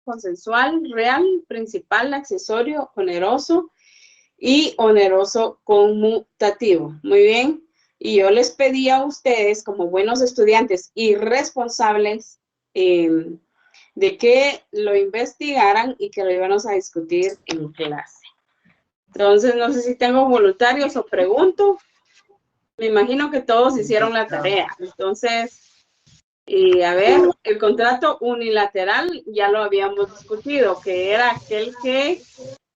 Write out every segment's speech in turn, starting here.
consensual, real, principal, accesorio, oneroso y oneroso conmutativo. Muy bien. Y yo les pedí a ustedes, como buenos estudiantes y responsables, de que lo investigaran y que lo íbamos a discutir en clase. Entonces, no sé si tengo voluntarios o pregunto. Me imagino que todos hicieron la tarea. Entonces, a ver, el contrato unilateral ya lo habíamos discutido, que era aquel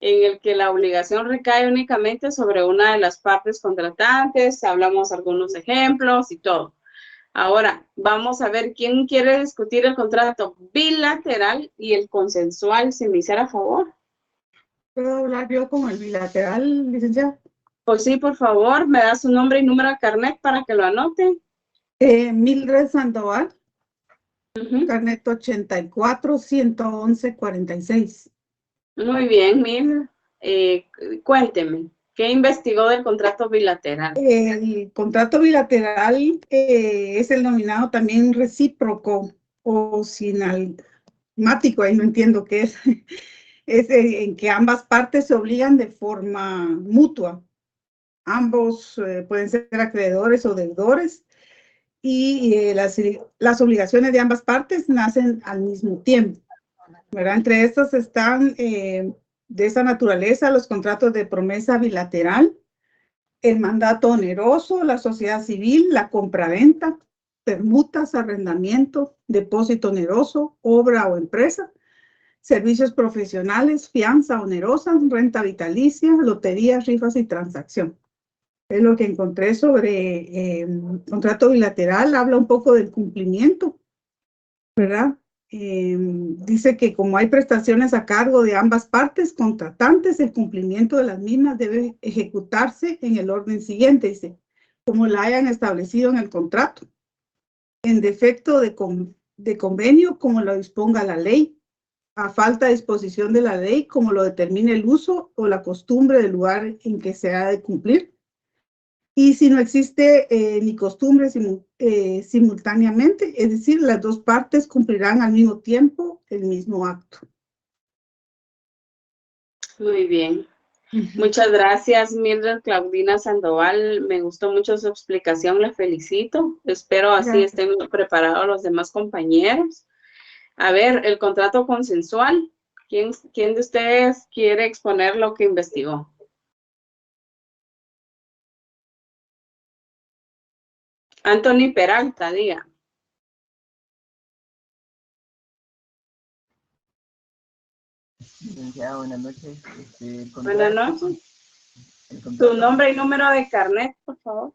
en el que la obligación recae únicamente sobre una de las partes contratantes. Hablamos algunos ejemplos y todo. Ahora, vamos a ver quién quiere discutir el contrato bilateral y el consensual, si me hiciera favor. ¿Puedo hablar yo con el bilateral, licenciada? Pues sí, por favor, me da su nombre y número de carnet para que lo anote. Mildred Sandoval, carnet 84-111-46. Muy bien, Mil. Cuénteme, ¿qué investigó del contrato bilateral? El contrato bilateral es el denominado también recíproco o sinalmático, ahí no entiendo qué es. Es en que ambas partes se obligan de forma mutua. Ambos pueden ser acreedores o deudores y las obligaciones de ambas partes nacen al mismo tiempo, ¿verdad? Entre estas están de esa naturaleza los contratos de promesa bilateral, el mandato oneroso, la sociedad civil, la compraventa, permutas, arrendamiento, depósito oneroso, obra o empresa, servicios profesionales, fianza onerosa, renta vitalicia, loterías, rifas y transacción. Es lo que encontré sobre contrato bilateral. Habla un poco del cumplimiento, ¿verdad? Dice que como hay prestaciones a cargo de ambas partes contratantes, el cumplimiento de las mismas debe ejecutarse en el orden siguiente, dice, como la hayan establecido en el contrato, en defecto de convenio, como lo disponga la ley, a falta de disposición de la ley, como lo determine el uso o la costumbre del lugar en que se ha de cumplir. Y si no existe ni costumbre simultáneamente, es decir, las dos partes cumplirán al mismo tiempo el mismo acto. Muy bien. Muchas gracias, Mildred Claudina Sandoval. Me gustó mucho su explicación, la felicito. Espero así estén preparados los demás compañeros. A ver, el contrato consensual. ¿Quién de ustedes quiere exponer lo que investigó? Anthony Peralta, diga. Licenciada, buenas noches. Buenas noches. Tu nombre y número de carnet, por favor.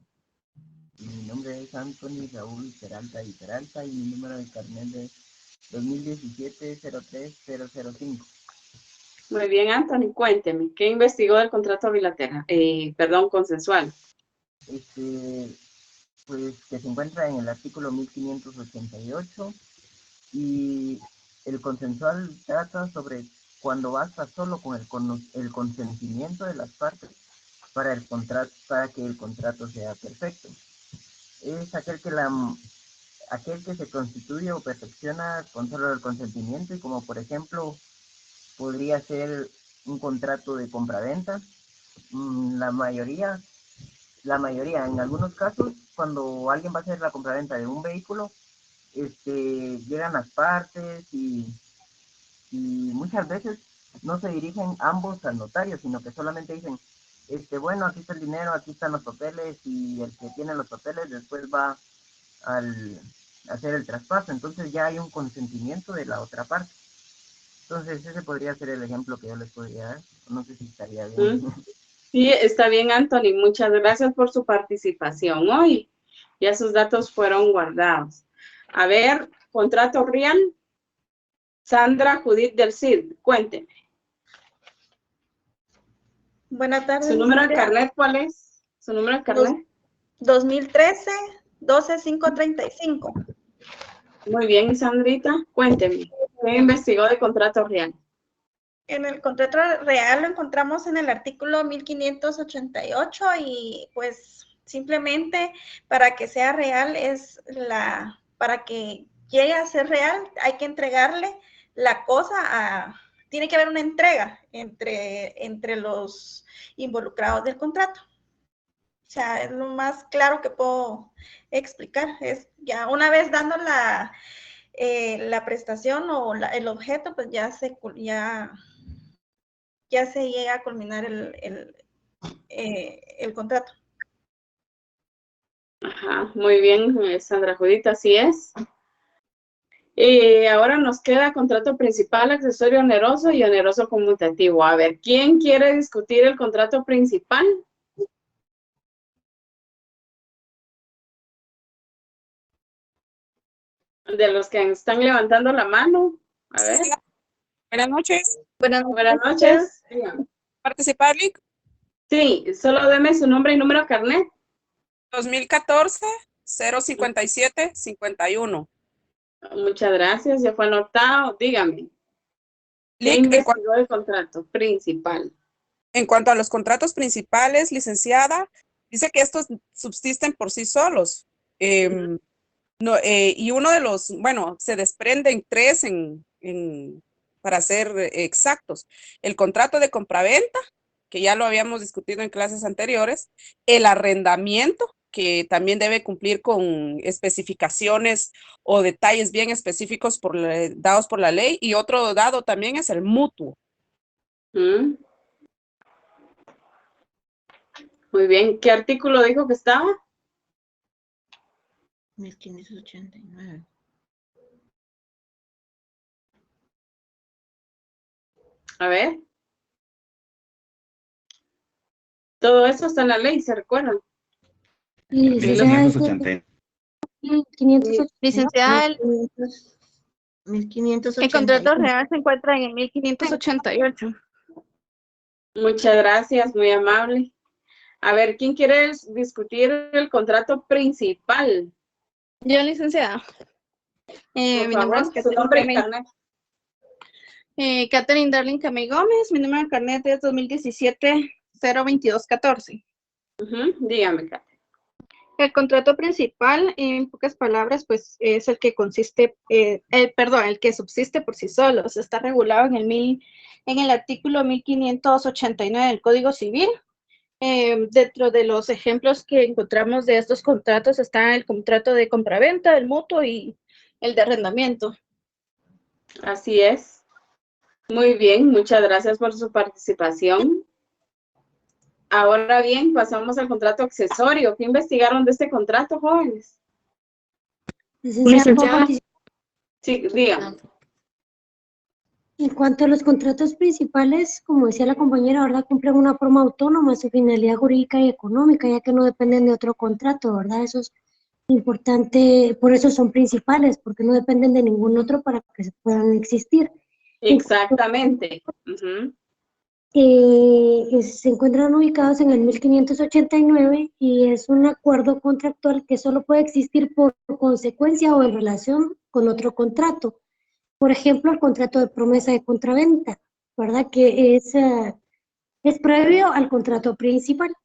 Mi nombre es Anthony Raúl Peralta y Peralta y mi número de carnet es 2017-03005. Muy bien, Anthony, cuénteme, ¿qué investigó del contrato bilateral? Perdón, consensual. Pues que se encuentra en el artículo 1588 y el consensual trata sobre cuando basta solo con el consentimiento de las partes para que el contrato sea perfecto. Es aquel que se constituye o perfecciona con solo el consentimiento, y como por ejemplo podría ser un contrato de compraventa. La mayoría, en algunos casos, cuando alguien va a hacer la compraventa de un vehículo, llegan las partes y muchas veces no se dirigen ambos al notario, sino que solamente dicen, bueno, aquí está el dinero, aquí están los papeles, y el que tiene los papeles después va al hacer el traspaso. Entonces ya hay un consentimiento de la otra parte. Entonces ese podría ser el ejemplo que yo les podría dar. No sé si estaría bien. Sí, está bien, Anthony. Muchas gracias por su participación hoy. Ya sus datos fueron guardados. A ver, contrato real. Sandra Judith del CID, cuénteme. Buenas tardes. ¿Su número de carnet cuál es? ¿Su número de carnet? 2013-12535. Muy bien, Sandrita, cuénteme. ¿Qué investigó de contrato real? En el contrato real lo encontramos en el artículo 1588 y pues simplemente para que sea real para que llegue a ser real hay que entregarle la cosa tiene que haber una entrega entre los involucrados del contrato. O sea, es lo más claro que puedo explicar. Es ya una vez dando la prestación o el objeto, pues ya se llega a culminar el contrato. Ajá, muy bien, Sandra Judith, así es. Y ahora nos queda contrato principal, accesorio oneroso y oneroso conmutativo. A ver, ¿quién quiere discutir el contrato principal? De los que están levantando la mano. A ver. Buenas noches. Buenas noches. ¿Participarle? Sí, solo deme su nombre y número de carnet. 2014-057-51. Muchas gracias, ya fue anotado. Dígame. ¿Qué Lic, investigó el contrato principal? en cuanto a los contratos principales, licenciada, dice que estos subsisten por sí solos. Y uno de los, bueno, se desprenden tres para ser exactos. El contrato de compraventa, que ya lo habíamos discutido en clases anteriores, el arrendamiento, que también debe cumplir con especificaciones o detalles bien específicos dados por la ley, y otro dado también es el mutuo. ¿Mm? Muy bien, ¿qué artículo dijo que estaba? 1589. A ver. Todo eso está en la ley, ¿se recuerdan? Licenciada, Licenciada, 1588. el contrato real se encuentra en el 1588. Muchas gracias, muy amable. A ver, ¿quién quiere discutir el contrato principal? Yo, licenciada. Por Mi nombre es favor, su nombre y carnet. Catherine Darling Camey Gómez. Mi número de carnet es 2017-02214. Dígame, Catherine. El contrato principal, en pocas palabras, pues es el que consiste, el que subsiste por sí solo. Se está regulado en el artículo 1589 del Código Civil. Dentro de los ejemplos que encontramos de estos contratos está el contrato de compraventa, el mutuo y el de arrendamiento. Así es. Muy bien, muchas gracias por su participación. Ahora bien, pasamos al contrato accesorio. ¿Qué investigaron de este contrato, jóvenes? Licenciada, Sí, dígame. en cuanto a los contratos principales, como decía la compañera, ¿verdad? Cumplen una forma autónoma su finalidad jurídica y económica, ya que no dependen de otro contrato, ¿verdad? Eso es importante, por eso son principales, porque no dependen de ningún otro para que puedan existir. Exactamente. Se encuentran ubicados en el 1589 y es un acuerdo contractual que solo puede existir por consecuencia o en relación con otro contrato. Por ejemplo, el contrato de promesa de compraventa, ¿verdad? Que es previo al contrato principal.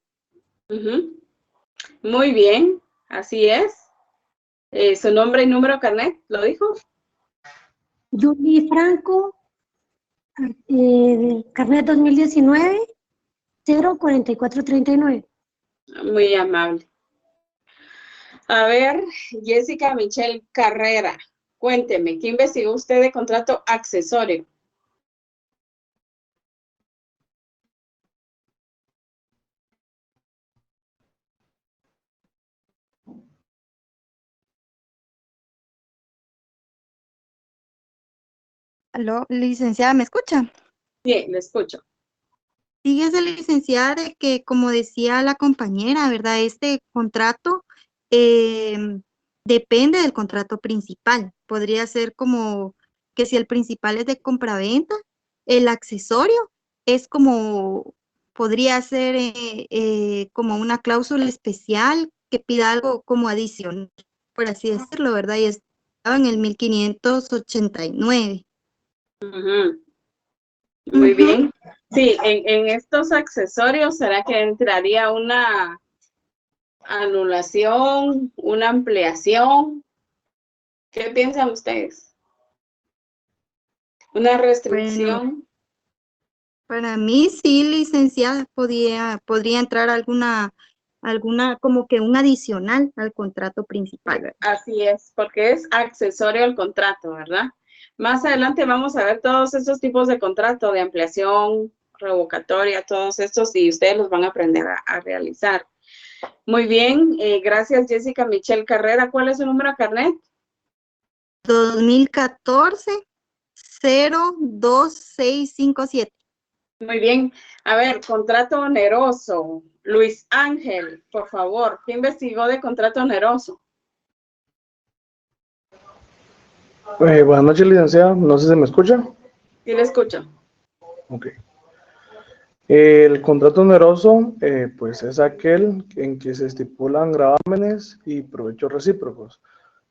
Muy bien, así es. ¿Su nombre y número de carnet lo dijo? Julie Franco, carnet 2019, 04439. Muy amable. A ver, Jessica Michelle Carrera, cuénteme, ¿qué investigó usted de contrato accesorio? Aló, licenciada, ¿me escucha? Sí, le escucho. Fíjese, licenciada, de que como decía la compañera, ¿verdad? Este contrato depende del contrato principal. Podría ser como que si el principal es de compraventa, el accesorio es como, podría ser como una cláusula especial que pida algo como adicional, por así decirlo, ¿verdad? Y estaba en el 1589. Muy bien. Sí, en estos accesorios, ¿será que entraría una anulación, una ampliación? ¿Qué piensan ustedes? Una restricción. Para mí sí, licenciada, podría entrar alguna como que un adicional al contrato principal, ¿verdad? Así es, porque es accesorio al contrato, ¿verdad? Más adelante vamos a ver todos estos tipos de contrato, de ampliación, revocatoria, todos estos, y ustedes los van a aprender a realizar. Muy bien, gracias Jessica Michelle Carrera. ¿Cuál es su número de carnet? 2014-02657. Muy bien. A ver, contrato oneroso. Luis Ángel, por favor, ¿qué investigó de contrato oneroso? Buenas noches, licenciada. No sé si me escucha. Sí, le escucho. Ok. El contrato oneroso, pues es aquel en que se estipulan gravámenes y provechos recíprocos.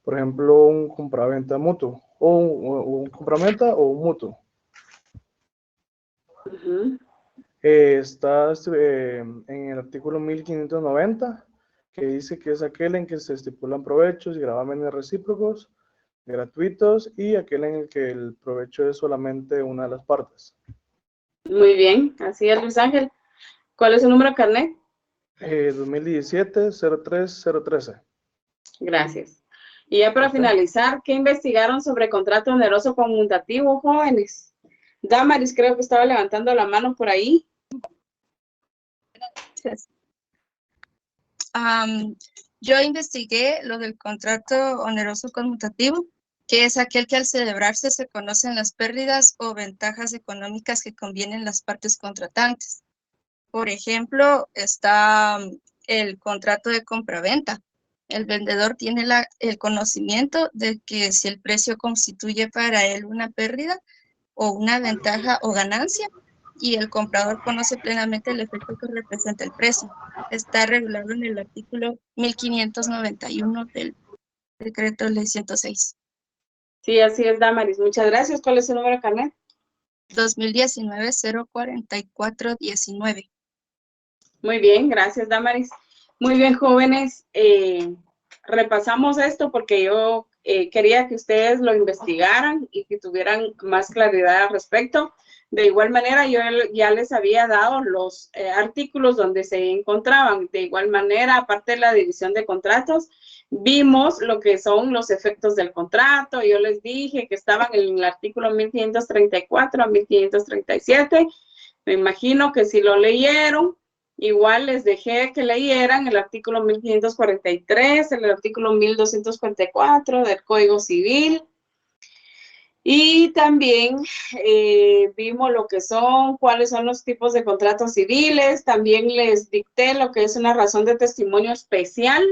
Por ejemplo, un compraventa mutuo, o un compraventa o un mutuo. Está en el artículo 1590, que dice que es aquel en que se estipulan provechos y gravámenes recíprocos, gratuitos, y aquel en el que el provecho es solamente una de las partes. Muy bien, así es, Luis Ángel. ¿Cuál es su número de carnet? 2017-03013. Gracias. Y ya para finalizar, ¿qué investigaron sobre contrato oneroso conmutativo, jóvenes? Damaris, creo que estaba levantando la mano por ahí. Yo investigué lo del contrato oneroso conmutativo, que es aquel que al celebrarse se conocen las pérdidas o ventajas económicas que convienen las partes contratantes. Por ejemplo, está el contrato de compraventa. El vendedor tiene el conocimiento de que si el precio constituye para él una pérdida o una ventaja o ganancia, y el comprador conoce plenamente el efecto que representa el precio. Está regulado en el artículo 1591 del decreto ley 106. Sí, así es, Damaris. Muchas gracias. ¿Cuál es su número de carnet? 2019-044-19. Muy bien, gracias, Damaris. Muy bien, jóvenes. Repasamos esto porque yo quería que ustedes lo investigaran y que tuvieran más claridad al respecto. De igual manera, yo ya les había dado los artículos donde se encontraban. De igual manera, aparte de la división de contratos, vimos lo que son los efectos del contrato. Yo les dije que estaban en el artículo 1534 a 1537. Me imagino que si lo leyeron, igual les dejé que leyeran el artículo 1543, el artículo 1244 del Código Civil. Y también vimos lo que son, cuáles son los tipos de contratos civiles. También les dicté lo que es una razón de testimonio especial.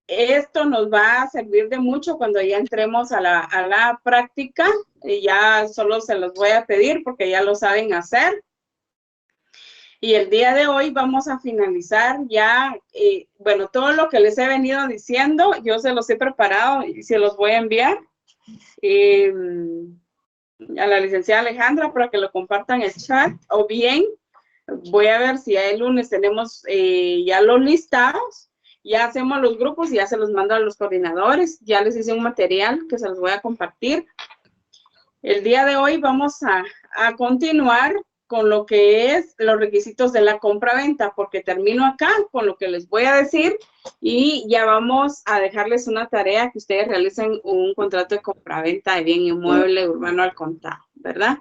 Esto nos va a servir de mucho cuando ya entremos a la práctica. Y ya solo se los voy a pedir porque ya lo saben hacer. Y el día de hoy vamos a finalizar ya, bueno, todo lo que les he venido diciendo, yo se los he preparado y se los voy a enviar a la licenciada Alejandra para que lo compartan en el chat, o bien voy a ver si el lunes tenemos ya los listados, ya hacemos los grupos y ya se los mando a los coordinadores, ya les hice un material que se los voy a compartir. El día de hoy vamos a continuar con lo que es los requisitos de la compra-venta, porque termino acá con lo que les voy a decir y ya vamos a dejarles una tarea que ustedes realicen un contrato de compra-venta de bien inmueble urbano al contado, ¿verdad?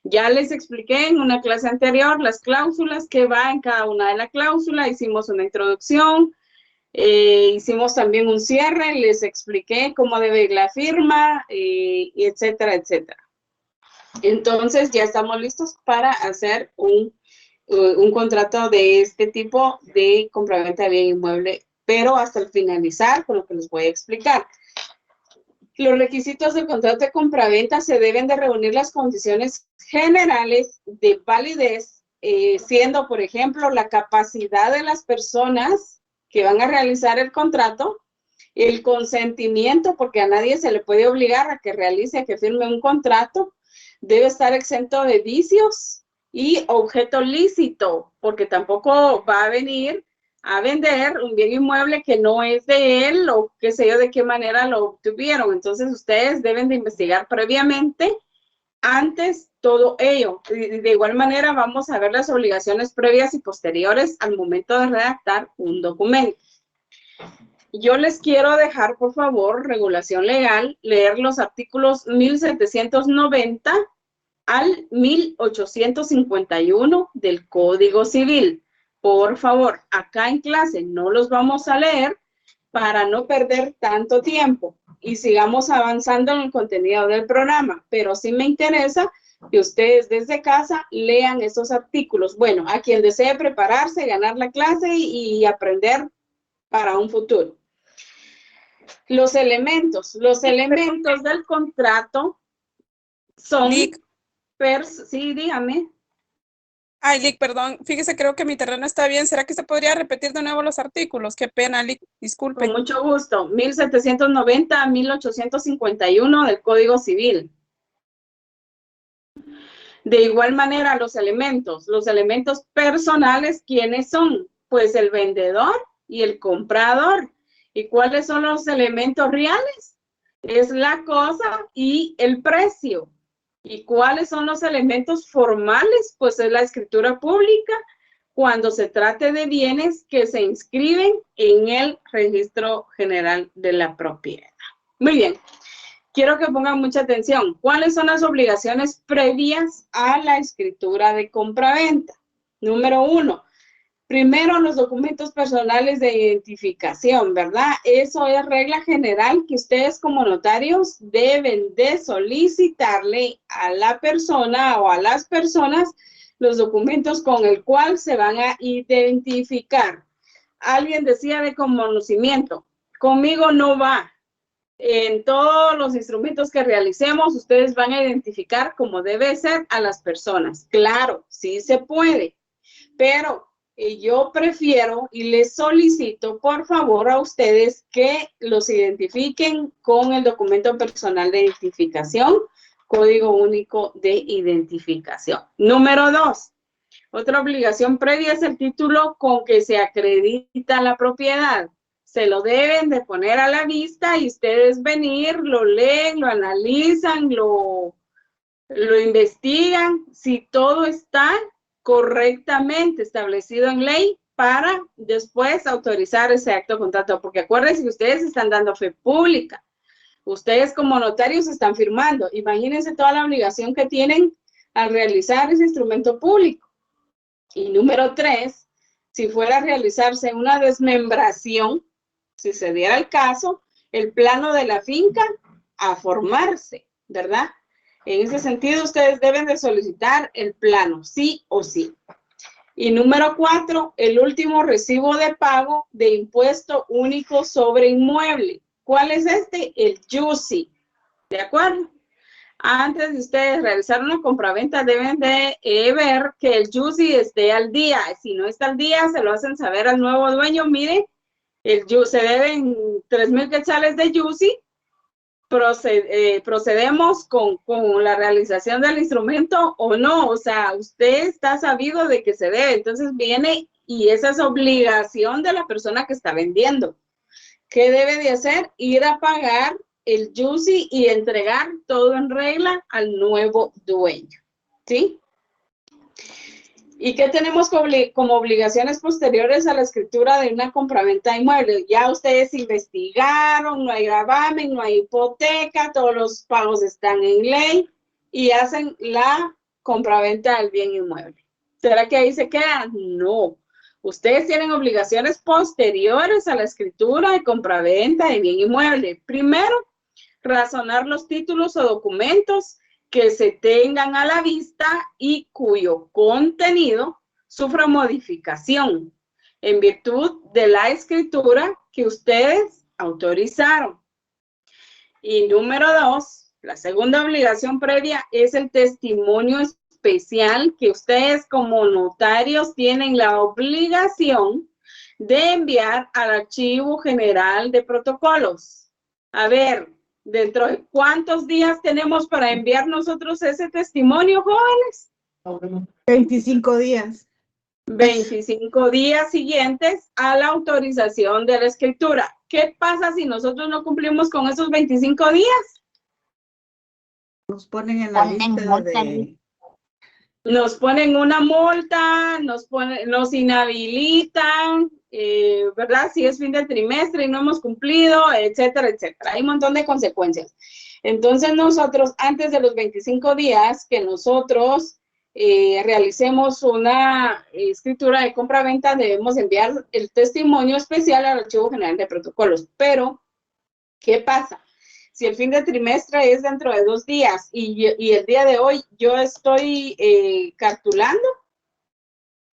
Ya les expliqué en una clase anterior las cláusulas, que va en cada una de las cláusulas, hicimos una introducción, hicimos también un cierre, les expliqué cómo debe ir la firma, etcétera, etcétera. Entonces ya estamos listos para hacer un contrato de este tipo de compraventa de bien inmueble, pero hasta el finalizar con lo que les voy a explicar. Los requisitos del contrato de compraventa se deben de reunir las condiciones generales de validez, siendo, por ejemplo, la capacidad de las personas que van a realizar el contrato, el consentimiento, porque a nadie se le puede obligar a que realice, a que firme un contrato, debe estar exento de vicios y objeto lícito, porque tampoco va a venir a vender un bien inmueble que no es de él o qué sé yo de qué manera lo obtuvieron. Entonces ustedes deben de investigar previamente antes todo ello. De igual manera, vamos a ver las obligaciones previas y posteriores al momento de redactar un documento. Yo les quiero dejar, por favor, regulación legal, leer los artículos 1790 al 1851 del Código Civil. Por favor, acá en clase no los vamos a leer para no perder tanto tiempo y sigamos avanzando en el contenido del programa, pero sí me interesa que ustedes desde casa lean esos artículos. Bueno, a quien desee prepararse, ganar la clase y aprender para un futuro. Los elementos del contrato son... sí, dígame. Ay, Lick, perdón, fíjese, creo que mi terreno está bien. ¿Será que se podría repetir de nuevo los artículos? Qué pena, Lick, disculpe. Con mucho gusto. 1790 a 1851 del Código Civil. De igual manera, los elementos personales, ¿quiénes son? Pues el vendedor y el comprador. ¿Y cuáles son los elementos reales? Es la cosa y el precio. ¿Y cuáles son los elementos formales? Pues es la escritura pública cuando se trate de bienes que se inscriben en el Registro General de la Propiedad. Muy bien. Quiero que pongan mucha atención. ¿Cuáles son las obligaciones previas a la escritura de compraventa? Número 1. Primero, los documentos personales de identificación, ¿verdad? Eso es regla general que ustedes como notarios deben de solicitarle a la persona o a las personas los documentos con el cual se van a identificar. Alguien decía de conocimiento, conmigo no va. En todos los instrumentos que realicemos, ustedes van a identificar como debe ser a las personas. Claro, sí se puede, pero yo prefiero y les solicito, por favor, a ustedes que los identifiquen con el documento personal de identificación, Código Único de Identificación. Número 2. Otra obligación previa es el título con que se acredita la propiedad. Se lo deben de poner a la vista y ustedes venir, lo leen, lo analizan, lo investigan. Si todo está correctamente establecido en ley para después autorizar ese acto de contrato, porque acuérdense que ustedes están dando fe pública. Ustedes como notarios están firmando. Imagínense toda la obligación que tienen al realizar ese instrumento público. Y número 3, si fuera a realizarse una desmembración, si se diera el caso, el plano de la finca a formarse, ¿verdad? En ese sentido, ustedes deben de solicitar el plano, sí o sí. Y número 4, el último recibo de pago de impuesto único sobre inmueble. ¿Cuál es este? El YUSI, ¿de acuerdo? Antes de ustedes realizar una compraventa, deben de ver que el YUSI esté al día. Si no está al día, se lo hacen saber al nuevo dueño. Mire, se deben 3,000 quetzales de YUSI. Procedemos con la realización del instrumento o no, o sea, usted está sabido de que se debe, entonces viene y esa es obligación de la persona que está vendiendo. ¿Qué debe de hacer? Ir a pagar el YUSI y entregar todo en regla al nuevo dueño, ¿sí? ¿Y qué tenemos como obligaciones posteriores a la escritura de una compraventa de inmuebles? Ya ustedes investigaron, no hay gravamen, no hay hipoteca, todos los pagos están en ley y hacen la compraventa del bien inmueble. ¿Será que ahí se quedan? No. Ustedes tienen obligaciones posteriores a la escritura de compraventa de bien inmueble. Primero, razonar los títulos o documentos que se tengan a la vista y cuyo contenido sufra modificación en virtud de la escritura que ustedes autorizaron. Y número 2, la segunda obligación previa es el testimonio especial que ustedes como notarios tienen la obligación de enviar al Archivo General de Protocolos. A ver, ¿dentro de cuántos días tenemos para enviar nosotros ese testimonio, jóvenes? 25 días. 25 días siguientes a la autorización de la escritura. ¿Qué pasa si nosotros no cumplimos con esos 25 días? Nos ponen en la lista de... Nos ponen una multa, nos inhabilitan, ¿verdad? Si es fin de trimestre y no hemos cumplido, etcétera, etcétera. Hay un montón de consecuencias. Entonces nosotros, antes de los 25 días que nosotros realicemos una escritura de compra-venta, debemos enviar el testimonio especial al Archivo General de Protocolos. Pero, ¿qué pasa? Si el fin de trimestre es dentro de 2 días y el día de hoy yo estoy cartulando,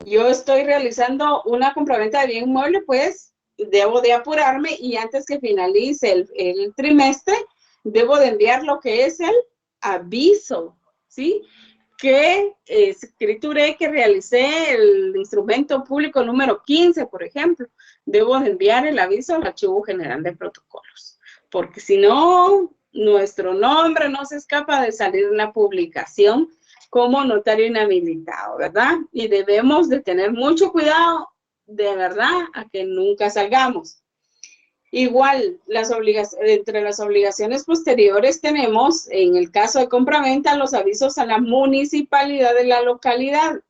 yo estoy realizando una compraventa de bien inmueble, pues debo de apurarme y antes que finalice el trimestre, debo de enviar lo que es el aviso, ¿sí? Que escrituré, que realicé el instrumento público número 15, por ejemplo. Debo de enviar el aviso al Archivo General de Protocolos. Porque si no, nuestro nombre no se escapa de salir en la publicación como notario inhabilitado, ¿verdad? Y debemos de tener mucho cuidado, de verdad, a que nunca salgamos. Igual, entre las obligaciones posteriores tenemos, en el caso de compraventa, los avisos a la municipalidad de la localidad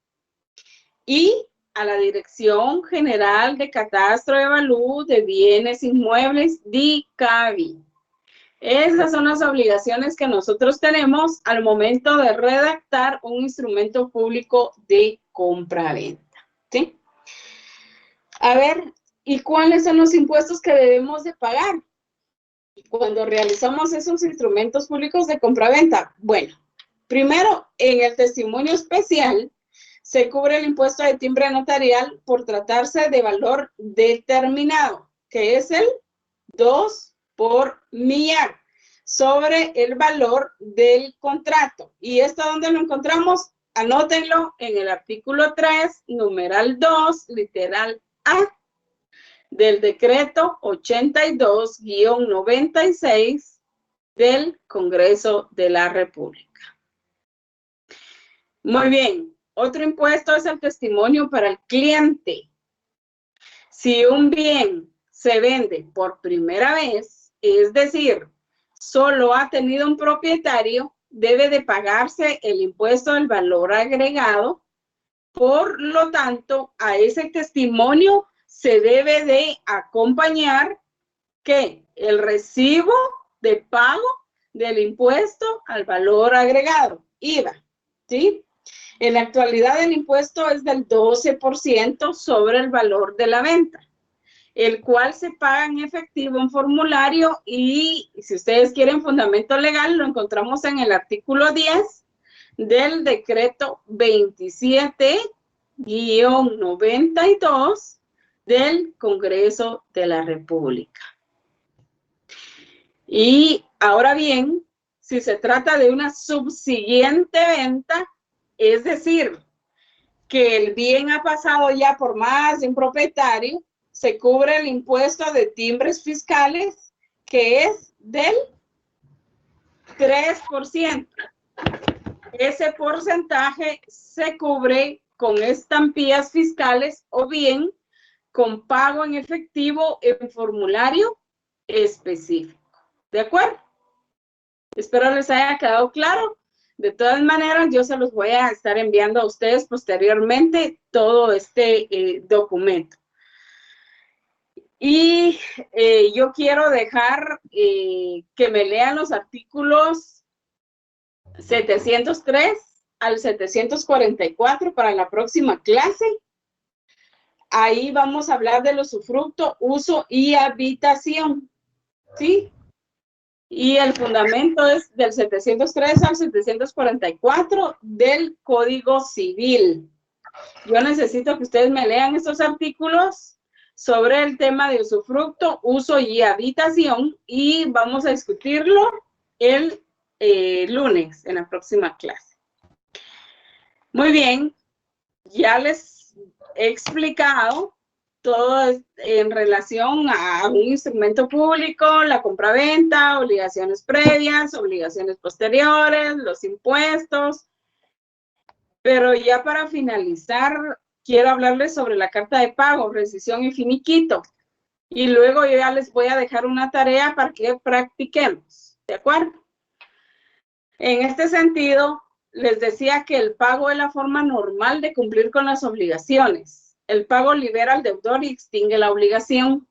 y a la Dirección General de Catastro de Avalúo de Bienes Inmuebles, DICABI. Esas son las obligaciones que nosotros tenemos al momento de redactar un instrumento público de compraventa, ¿sí? A ver, ¿y cuáles son los impuestos que debemos de pagar cuando realizamos esos instrumentos públicos de compraventa? Bueno, primero, en el testimonio especial, se cubre el impuesto de timbre notarial por tratarse de valor determinado, que es el 2 por millar sobre el valor del contrato. ¿Y esto dónde lo encontramos? Anótenlo en el artículo 3, numeral 2, literal A, del decreto 82-96 del Congreso de la República. Muy bien. Otro impuesto es el testimonio para el cliente. Si un bien se vende por primera vez, es decir, solo ha tenido un propietario, debe de pagarse el impuesto del valor agregado. Por lo tanto, a ese testimonio se debe de acompañar ¿qué? El recibo de pago del impuesto al valor agregado, IVA, ¿sí? En la actualidad el impuesto es del 12% sobre el valor de la venta, el cual se paga en efectivo en formulario y si ustedes quieren fundamento legal lo encontramos en el artículo 10 del decreto 27-92 del Congreso de la República. Y ahora bien, si se trata de una subsiguiente venta, es decir, que el bien ha pasado ya por más de un propietario, se cubre el impuesto de timbres fiscales, que es del 3%. Ese porcentaje se cubre con estampillas fiscales o bien con pago en efectivo en formulario específico. ¿De acuerdo? Espero les haya quedado claro. De todas maneras, yo se los voy a estar enviando a ustedes posteriormente todo este documento. Y yo quiero dejar que me lean los artículos 703 al 744 para la próxima clase. Ahí vamos a hablar del usufructo, uso y habitación, ¿sí? Y el fundamento es del 703 al 744 del Código Civil. Yo necesito que ustedes me lean estos artículos sobre el tema de usufructo, uso y habitación y vamos a discutirlo el lunes en la próxima clase. Muy bien, ya les he explicado todo en relación a un instrumento público, la compraventa, obligaciones previas, obligaciones posteriores, los impuestos. Pero ya para finalizar, quiero hablarles sobre la carta de pago, rescisión y finiquito. Y luego yo ya les voy a dejar una tarea para que practiquemos, ¿de acuerdo? En este sentido, les decía que el pago es la forma normal de cumplir con las obligaciones. El pago libera al deudor y extingue la obligación.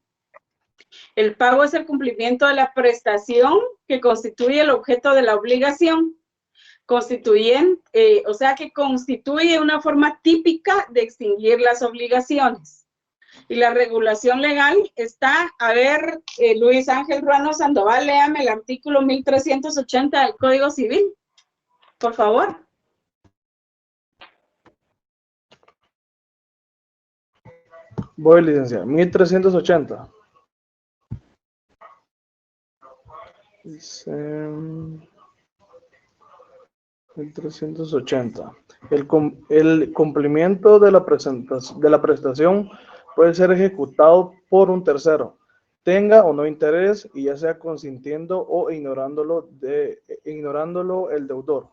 El pago es el cumplimiento de la prestación que constituye el objeto de la obligación. O sea que constituye una forma típica de extinguir las obligaciones. Y la regulación legal está, a ver, Luis Ángel Ruano Sandoval, léame el artículo 1380 del Código Civil, por favor. Voy, licenciada. 1380. Dice 1380. El cumplimiento de la prestación puede ser ejecutado por un tercero, tenga o no interés, y ya sea consintiendo o ignorándolo el deudor.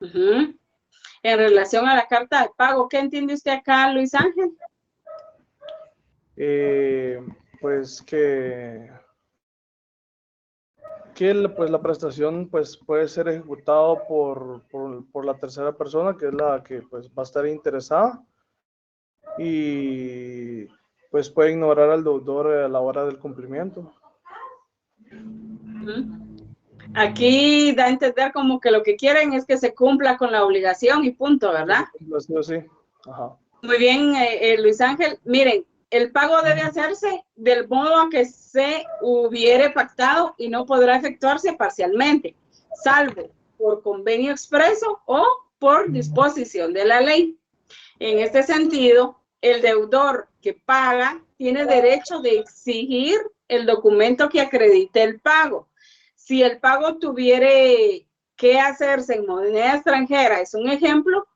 En relación a la carta de pago, ¿qué entiende usted acá, Luis Ángel? Pues que la prestación pues puede ser ejecutado por la tercera persona, que es la que pues va a estar interesada, y pues puede ignorar al deudor a la hora del cumplimiento. Aquí da a entender como que lo que quieren es que se cumpla con la obligación y punto, ¿verdad? Sí. Ajá. Muy bien, Luis Ángel. Miren, el pago debe hacerse del modo a que se hubiere pactado y no podrá efectuarse parcialmente, salvo por convenio expreso o por disposición de la ley. En este sentido, el deudor que paga tiene derecho de exigir el documento que acredite el pago. Si el pago tuviera que hacerse en moneda extranjera, es un ejemplo,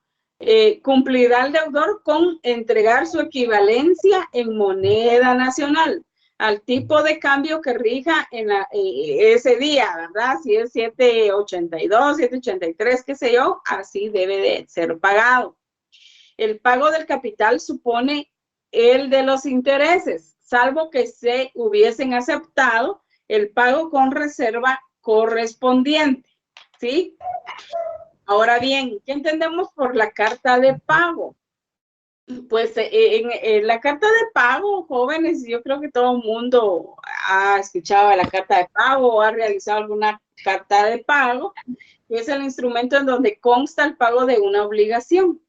cumplirá el deudor con entregar su equivalencia en moneda nacional al tipo de cambio que rija en ese día, ¿verdad? Si es 7.82, 7.83, qué sé yo, así debe de ser pagado. El pago del capital supone el de los intereses, salvo que se hubiesen aceptado el pago con reserva correspondiente, ¿sí? Ahora bien, ¿qué entendemos por la carta de pago? Pues en la carta de pago, jóvenes, yo creo que todo el mundo ha escuchado de la carta de pago o ha realizado alguna carta de pago, que es el instrumento en donde consta el pago de una obligación.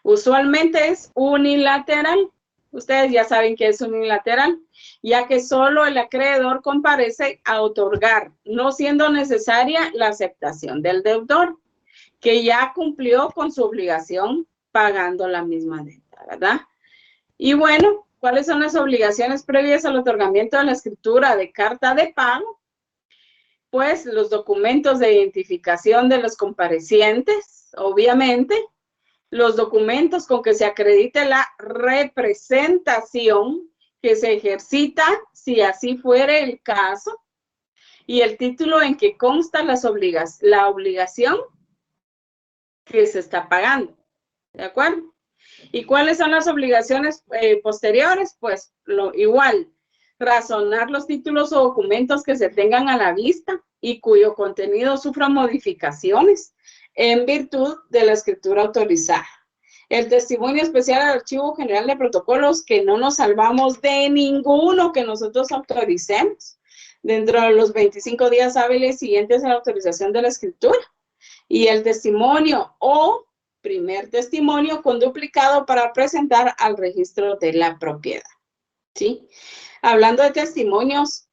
Usualmente es unilateral. Ustedes ya saben que es unilateral, ya que solo el acreedor comparece a otorgar, no siendo necesaria la aceptación del deudor, que ya cumplió con su obligación pagando la misma deuda, ¿verdad? Y bueno, ¿cuáles son las obligaciones previas al otorgamiento de la escritura de carta de pago? Pues los documentos de identificación de los comparecientes, obviamente, los documentos con que se acredite la representación que se ejercita, si así fuere el caso, y el título en que consta la obligación que se está pagando, ¿de acuerdo? ¿Y cuáles son las obligaciones posteriores? Pues igual, razonar los títulos o documentos que se tengan a la vista y cuyo contenido sufra modificaciones en virtud de la escritura autorizada. El testimonio especial al Archivo General de Protocolos, que no nos salvamos de ninguno que nosotros autoricemos dentro de los 25 días hábiles siguientes a la autorización de la escritura. Y el testimonio o primer testimonio con duplicado para presentar al registro de la propiedad, ¿sí? Hablando de testimonios,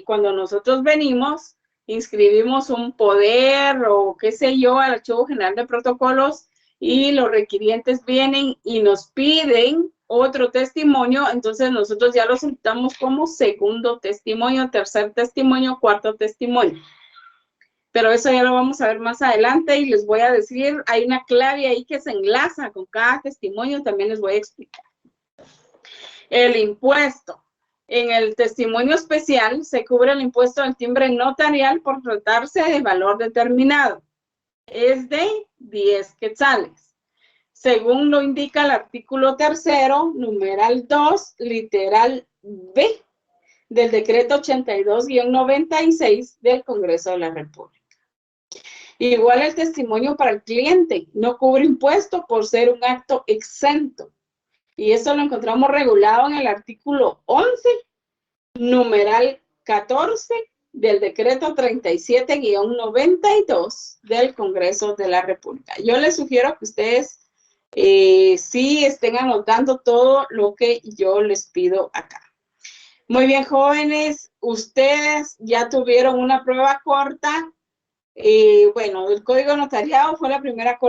cuando nosotros venimos, inscribimos un poder o qué sé yo al Archivo General de Protocolos y los requirientes vienen y nos piden otro testimonio, entonces nosotros ya lo solicitamos como segundo testimonio, tercer testimonio, cuarto testimonio. Pero eso ya lo vamos a ver más adelante y les voy a decir, hay una clave ahí que se enlaza con cada testimonio, también les voy a explicar. El impuesto. En el testimonio especial se cubre el impuesto del timbre notarial por tratarse de valor determinado. Es de 10 quetzales. Según lo indica el artículo 3º, numeral 2, literal B del decreto 82-96 del Congreso de la República. Igual el testimonio para el cliente no cubre impuesto por ser un acto exento. Y eso lo encontramos regulado en el artículo 11, numeral 14 del decreto 37-92 del Congreso de la República. Yo les sugiero que ustedes sí estén anotando todo lo que yo les pido acá. Muy bien, jóvenes, ustedes ya tuvieron una prueba corta. Bueno, el código notariado fue la primera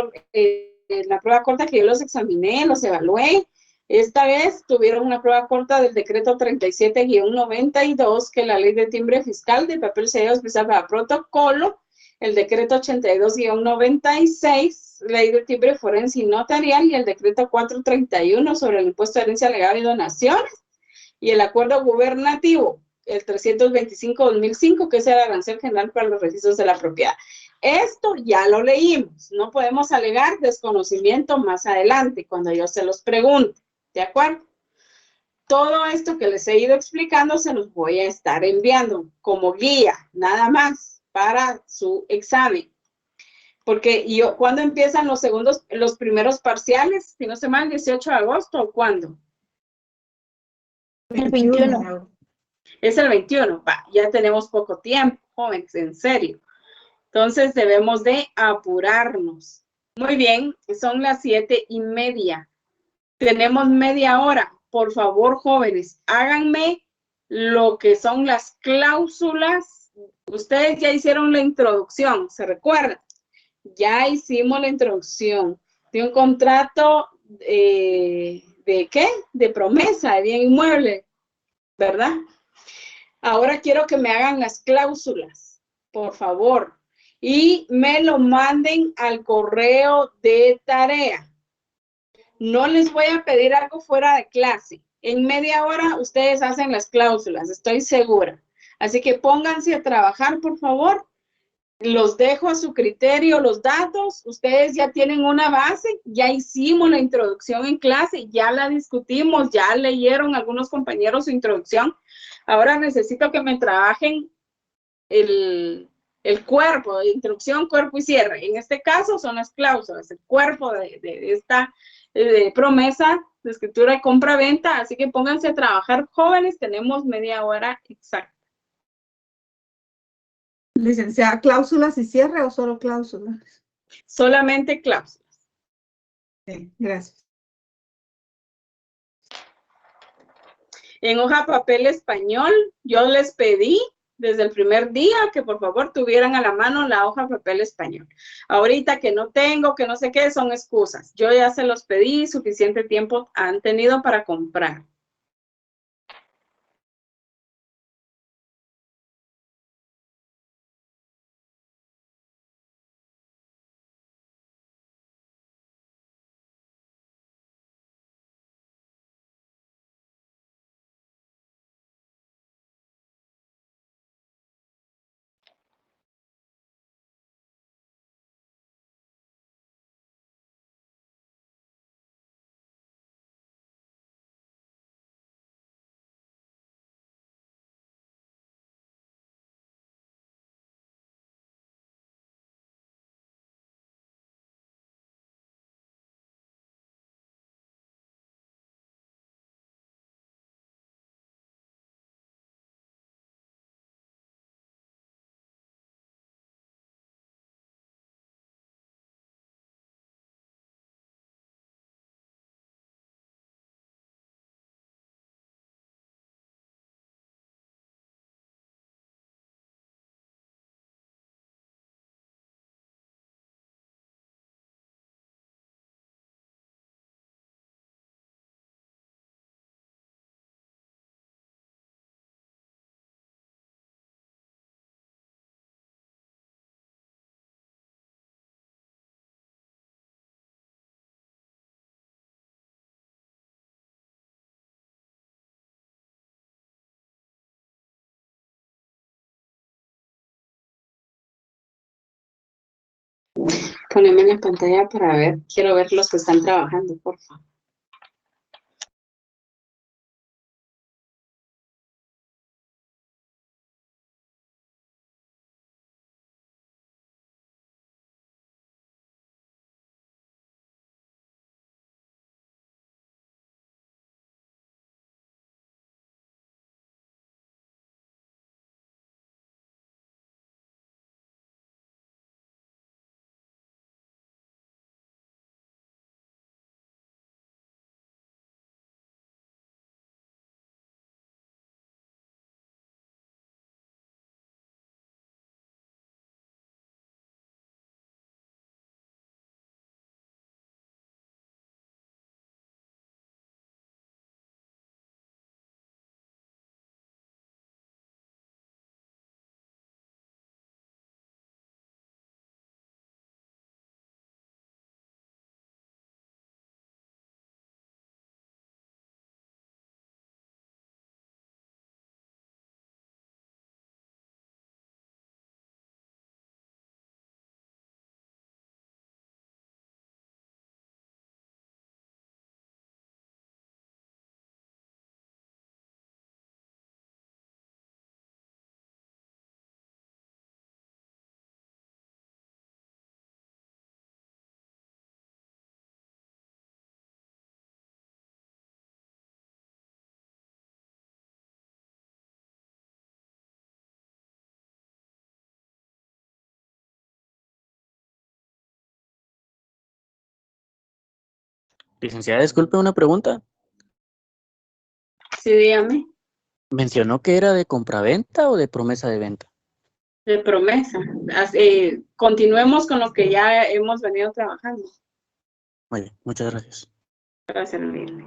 la prueba corta que yo los examiné, los evalué. Esta vez tuvieron una prueba corta del decreto 37-92, que es la ley de timbre fiscal de papel sellado especial para protocolo, el decreto 82-96, ley de timbre forense y notarial, y el decreto 431 sobre el impuesto de herencia legal y donaciones, y el acuerdo gubernativo, el 325-2005, que es el arancel general para los registros de la propiedad. Esto ya lo leímos, no podemos alegar desconocimiento más adelante, cuando yo se los pregunte, ¿de acuerdo? Todo esto que les he ido explicando se los voy a estar enviando como guía, nada más, para su examen. Porque ¿cuándo empiezan los primeros parciales? Si no se mal, el 18 de agosto, ¿o cuándo? El 21. Es el 21, ya tenemos poco tiempo, jóvenes, en serio. Entonces debemos de apurarnos. Muy bien, son las 7:30. Tenemos media hora. Por favor, jóvenes, háganme lo que son las cláusulas. Ustedes ya hicieron la introducción, ¿se recuerdan? Ya hicimos la introducción de un contrato ¿de qué? De promesa de bien inmueble, ¿verdad? Ahora quiero que me hagan las cláusulas, por favor, y me lo manden al correo de tarea. No les voy a pedir algo fuera de clase. En media hora ustedes hacen las cláusulas, estoy segura. Así que pónganse a trabajar, por favor. Los dejo a su criterio los datos. Ustedes ya tienen una base, ya hicimos la introducción en clase, ya la discutimos, ya leyeron algunos compañeros su introducción. Ahora necesito que me trabajen el cuerpo de introducción, cuerpo y cierre. En este caso son las cláusulas, el cuerpo de esta promesa de escritura de compra-venta. Así que pónganse a trabajar, jóvenes, tenemos media hora exacta. Licenciada, ¿cláusulas y cierre o solo cláusulas? Solamente cláusulas. Sí, gracias. En hoja papel español, yo les pedí desde el primer día que por favor tuvieran a la mano la hoja papel español. Ahorita que no tengo, que no sé qué, son excusas. Yo ya se los pedí, suficiente tiempo han tenido para comprar. Poneme en la pantalla para ver, quiero ver los que están trabajando, por favor. Licenciada, disculpe una pregunta. Sí, dígame, ¿Mencionó que era de compraventa o de promesa de venta? de promesa. Continuemos con lo que ya hemos venido trabajando Muy bien, muchas gracias. para servirle.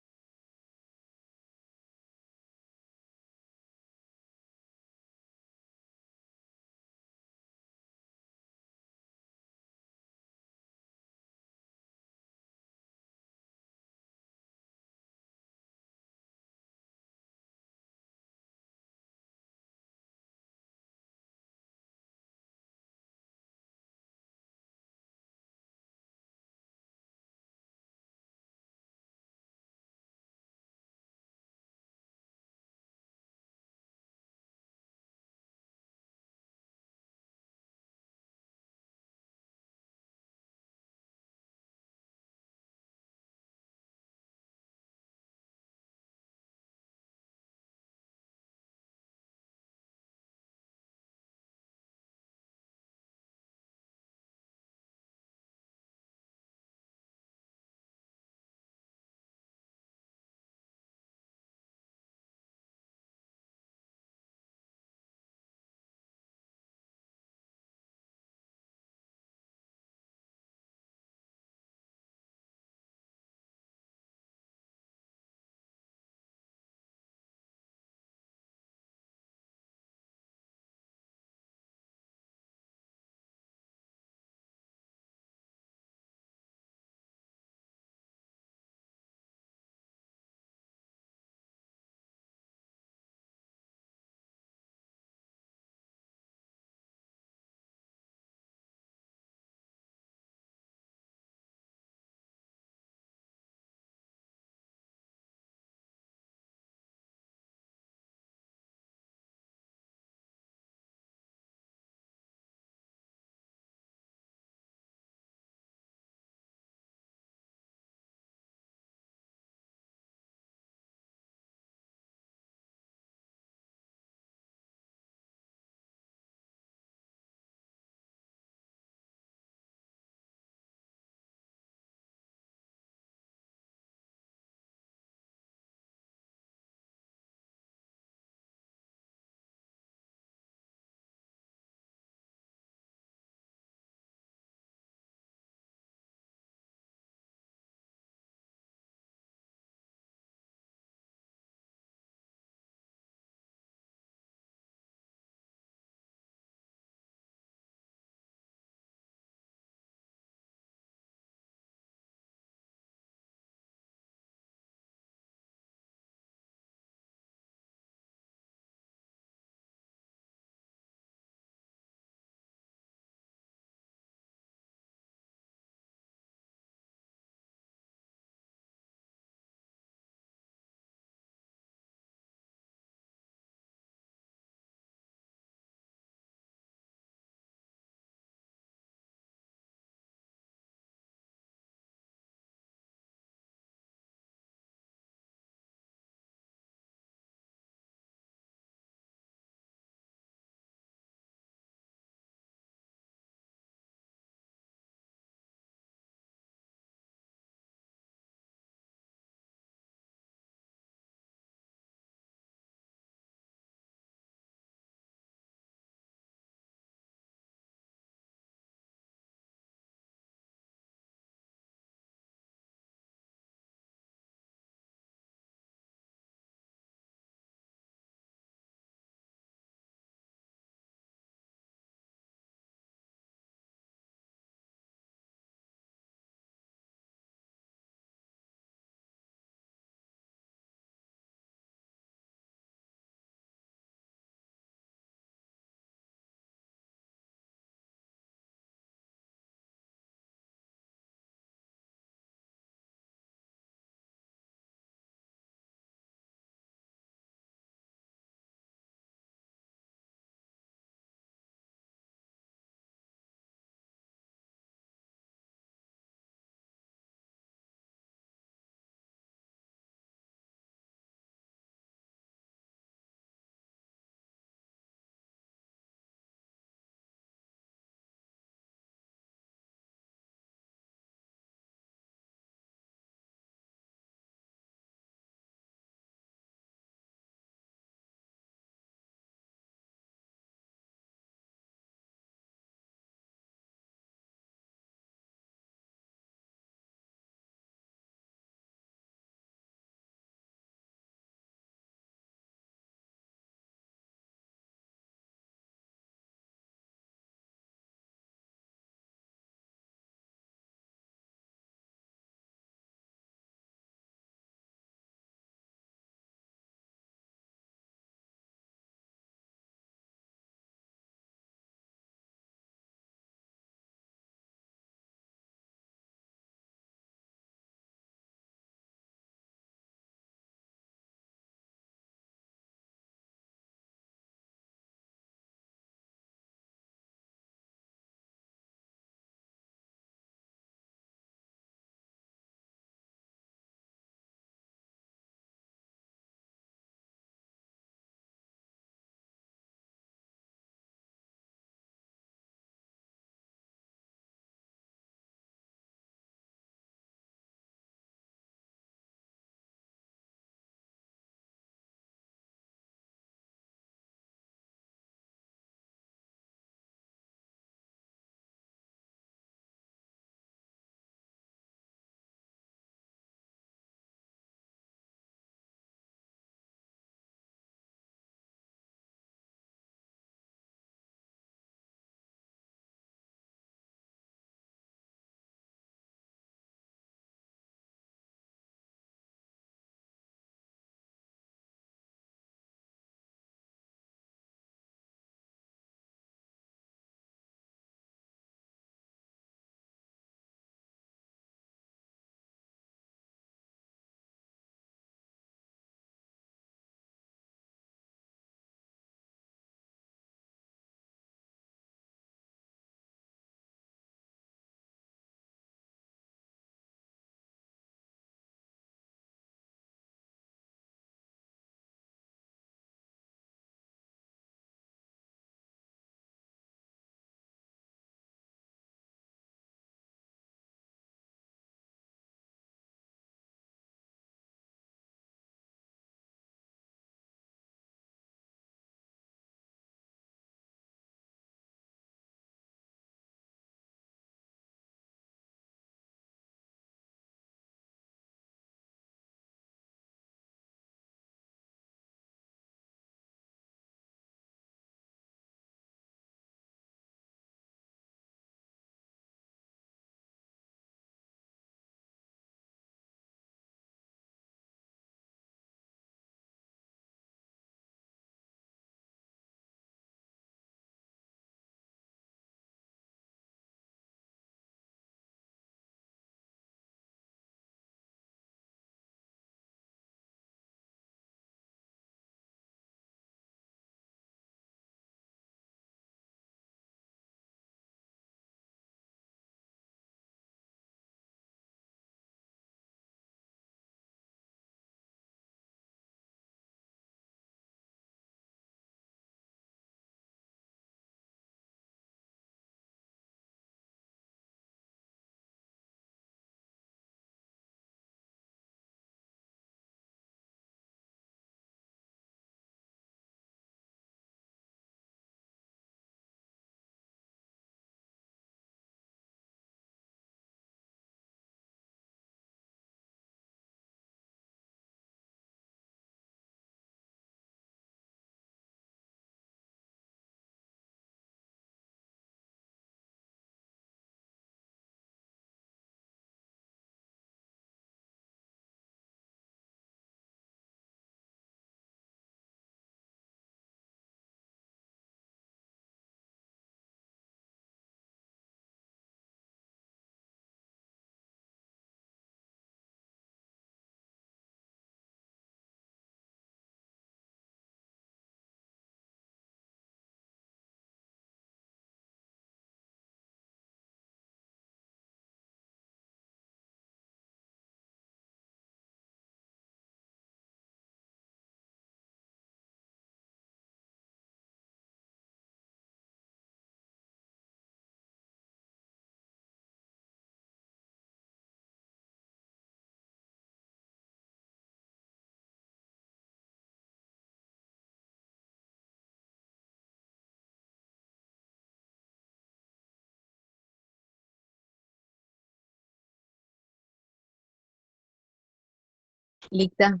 Licta,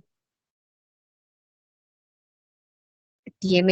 tiene